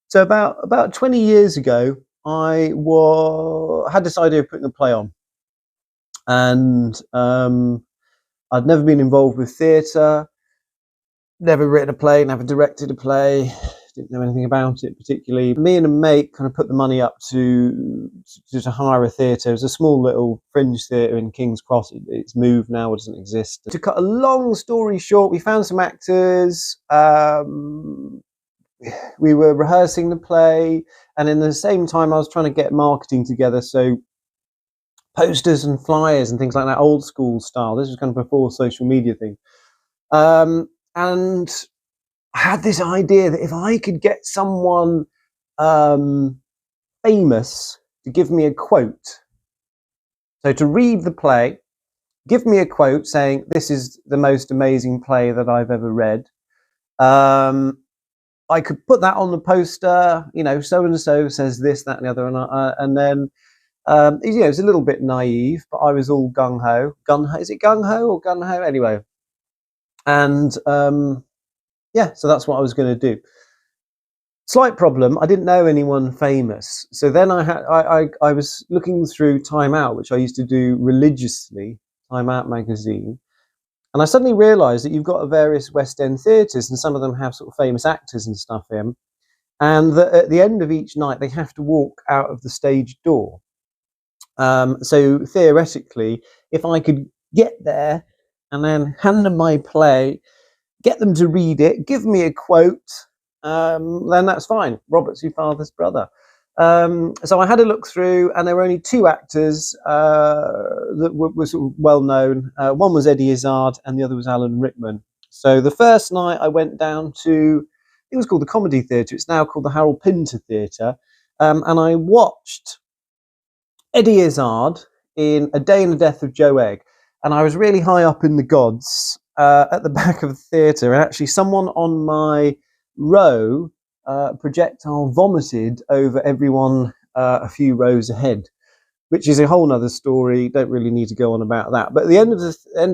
So about 20 years ago, I had this idea of putting a play on, and I'd never been involved with theatre, never written a play, never directed a play, didn't know anything about it particularly. Me and a mate kind of put the money up to hire a theatre. It was a small little fringe theatre in King's Cross. It's moved now, it doesn't exist. To cut a long story short, we found some actors. We were rehearsing the play, and in the same time I was trying to get marketing together, so posters and flyers and things like that, old school style. This was kind of before social media thing. And I had this idea that if I could get someone famous to give me a quote, so to read the play, give me a quote saying, "This is the most amazing play that I've ever read." I could put that on the poster, so and so says this, that, and the other, and then it's a little bit naive, but I was all gung ho. Is it gung ho or gun ho? Anyway, and so that's what I was going to do. Slight problem: I didn't know anyone famous. So then I was looking through Time Out, which I used to do religiously, Time Out magazine. And I suddenly realised that you've got various West End theatres, and some of them have sort of famous actors and stuff in, and that at the end of each night they have to walk out of the stage door. So theoretically, if I could get there and then hand them my play, get them to read it, give me a quote, then that's fine. Robert's your father's brother. So I had a look through, and there were only two actors that were sort of well known. One was Eddie Izzard, and the other was Alan Rickman. So the first night I went down to, it was called the Comedy Theatre. It's now called the Harold Pinter Theatre, and I watched Eddie Izzard in A Day in the Death of Joe Egg, and I was really high up in the gods at the back of the theatre, and actually someone on my row projectile vomited over everyone a few rows ahead, which is a whole nother story. Don't really need to go on about that. But at the end of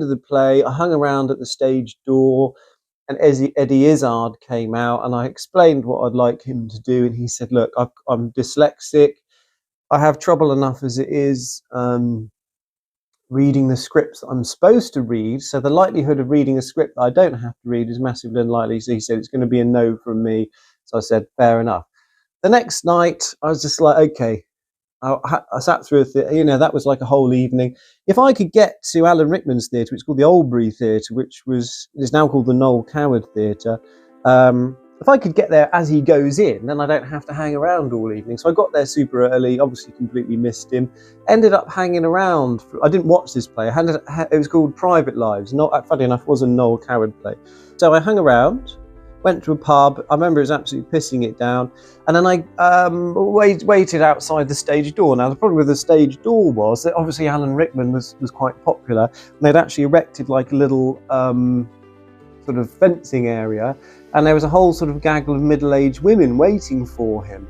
the play, I hung around at the stage door, and Eddie Izzard came out, and I explained what I'd like him to do, and he said, "Look, I'm dyslexic. I have trouble enough as it is reading the scripts that I'm supposed to read, so the likelihood of reading a script that I don't have to read is massively unlikely." So he said, "It's going to be a no from me." So I said, "Fair enough." The next night, I was just like, okay. I sat through that was like a whole evening. If I could get to Alan Rickman's theatre, which is called the Oldbury Theatre, which is now called the Noel Coward Theatre, if I could get there as he goes in, then I don't have to hang around all evening. So I got there super early, obviously completely missed him, ended up hanging around. I didn't watch this play. It was called Private Lives. Not funny enough, it was a Noel Coward play. So I hung around, went to a pub. I remember it was absolutely pissing it down. And then I waited outside the stage door. Now, the problem with the stage door was that obviously Alan Rickman was quite popular. And they'd actually erected like a little sort of fencing area. And there was a whole sort of gaggle of middle-aged women waiting for him.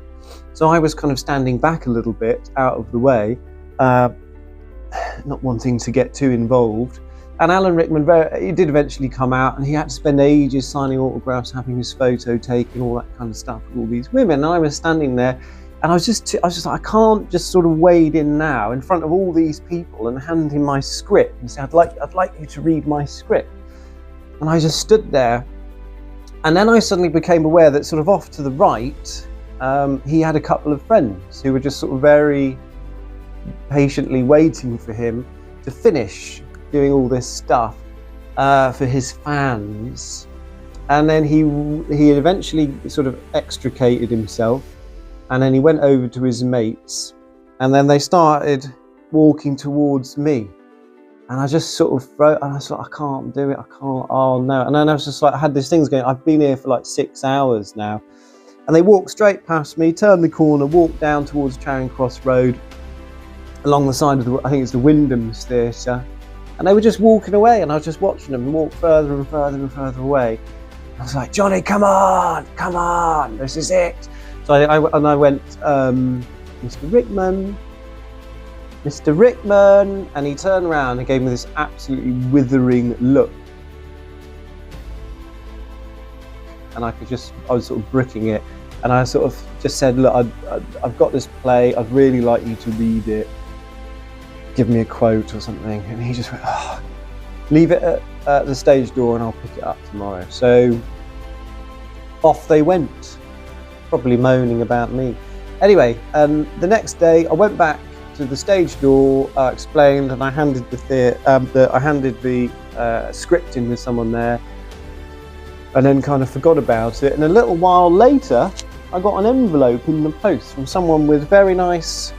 So I was kind of standing back a little bit out of the way, not wanting to get too involved. And Alan Rickman, he did eventually come out, and he had to spend ages signing autographs, having his photo taken, all that kind of stuff with all these women. And I was standing there, and I was just like, I can't just sort of wade in now in front of all these people and hand him my script and say, I'd like you to read my script. And I just stood there, and then I suddenly became aware that sort of off to the right, he had a couple of friends who were just sort of very patiently waiting for him to finish doing all this stuff for his fans. And then he eventually sort of extricated himself, and then he went over to his mates, and then they started walking towards me, and I just sort of and I was like, I can't do it, I can't, oh no. And then I was just like, I had these things going, I've been here for like 6 hours now. And they walked straight past me, turned the corner, walked down towards Charing Cross Road along the side of I think it's the Wyndham's Theatre. And they were just walking away, and I was just watching them walk further and further and further away. I was like, Johnny, come on, this is it. So I went, Mr. Rickman, and he turned around and gave me this absolutely withering look. And I was sort of bricking it. And I sort of just said, look, I've got this play, I'd really like you to read it, give me a quote or something. And he just went, oh, leave it at the stage door and I'll pick it up tomorrow. So off they went, probably moaning about me. Anyway, the next day I went back to the stage door, explained, and I handed the script in with someone there, and then kind of forgot about it. And a little while later, I got an envelope in the post from someone with very nice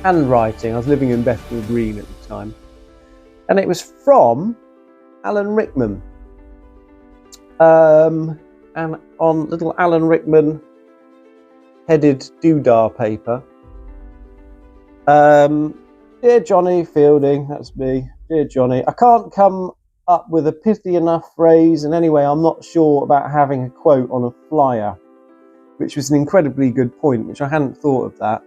handwriting. I was living in Bethnal Green at the time, and it was from Alan Rickman. And on little Alan Rickman headed doodah paper. Dear Johnny Fielding, that's me. Dear Johnny, I can't come up with a pithy enough phrase, and anyway, I'm not sure about having a quote on a flyer, which was an incredibly good point, which I hadn't thought of that.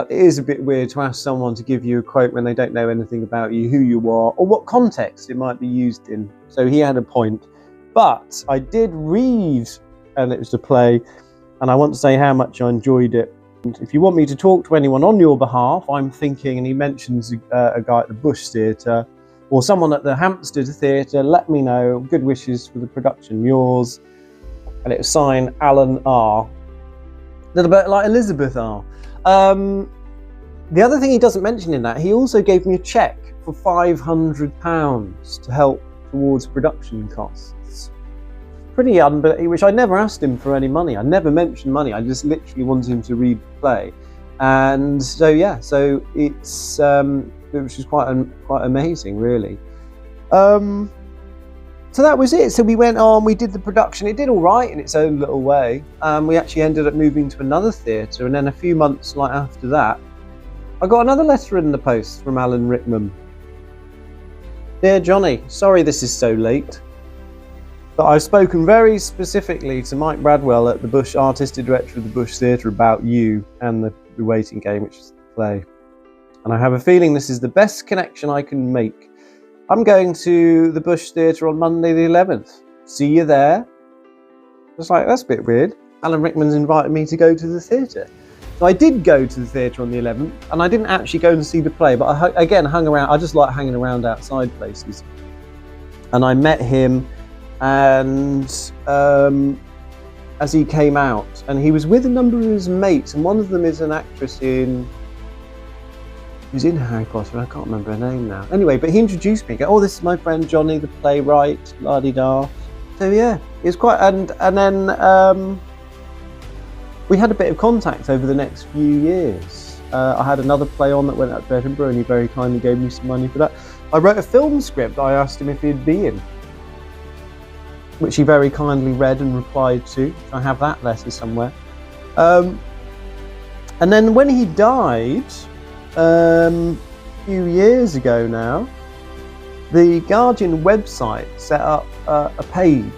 It is a bit weird to ask someone to give you a quote when they don't know anything about you, who you are, or what context it might be used in. So he had a point. But I did read, and it was a play, and I want to say how much I enjoyed it. And if you want me to talk to anyone on your behalf, I'm thinking, and he mentions a guy at the Bush Theatre, or someone at the Hampstead Theatre, let me know. Good wishes for the production, yours. And it was signed Alan R. A little bit like Elizabeth R. The other thing he doesn't mention in that, he also gave me a cheque for £500 to help towards production costs. Pretty unbelievable, which I never asked him for any money. I never mentioned money. I just literally wanted him to read the play. And so, yeah, so it's, which is quite amazing, really. So that was it. So we went on, we did the production. It did all right in its own little way. We actually ended up moving to another theatre, and then a few months after that, I got another letter in the post from Alan Rickman. Dear Johnny, sorry this is so late, but I've spoken very specifically to Mike Bradwell at the Bush, Artistic Director of the Bush Theatre, about you and the waiting game, which is the play. And I have a feeling this is the best connection I can make. I'm going to the Bush Theatre on Monday the 11th. See you there. It's like, that's a bit weird. Alan Rickman's invited me to go to the theatre. So I did go to the theatre on the 11th, and I didn't actually go and see the play, but I again hung around. I just like hanging around outside places. And I met him, and as he came out, and he was with a number of his mates, and one of them is an actress who's in Harry Potter, and I can't remember her name now. Anyway, but he introduced me. Oh, this is my friend Johnny, the playwright, la-di-da. So yeah, it was quite, and then we had a bit of contact over the next few years. I had another play on that went out to Edinburgh, and he very kindly gave me some money for that. I wrote a film script I asked him if he'd be in, which he very kindly read and replied to. I have that letter somewhere. And then when he died, a few years ago now, the Guardian website set up a page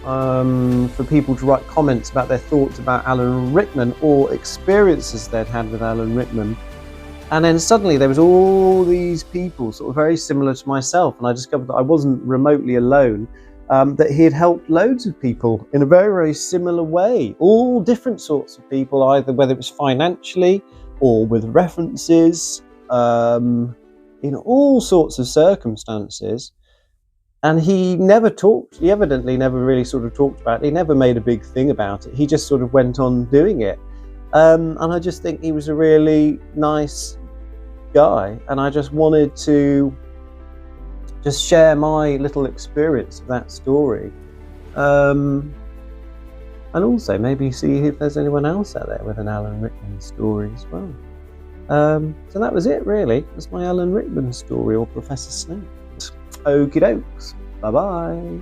for people to write comments about their thoughts about Alan Rickman or experiences they'd had with Alan Rickman. And then suddenly there was all these people sort of very similar to myself, and I discovered that I wasn't remotely alone, that he had helped loads of people in a very, very similar way. All different sorts of people, either whether it was financially or with references, in all sorts of circumstances. And he evidently never really sort of talked about it. He never made a big thing about it. He just sort of went on doing it. And I just think he was a really nice guy. And I just wanted to just share my little experience of that story. And also maybe see if there's anyone else out there with an Alan Rickman story as well. So that was it, really. That's my Alan Rickman story, or Professor Snape. Okie dokes. Bye-bye.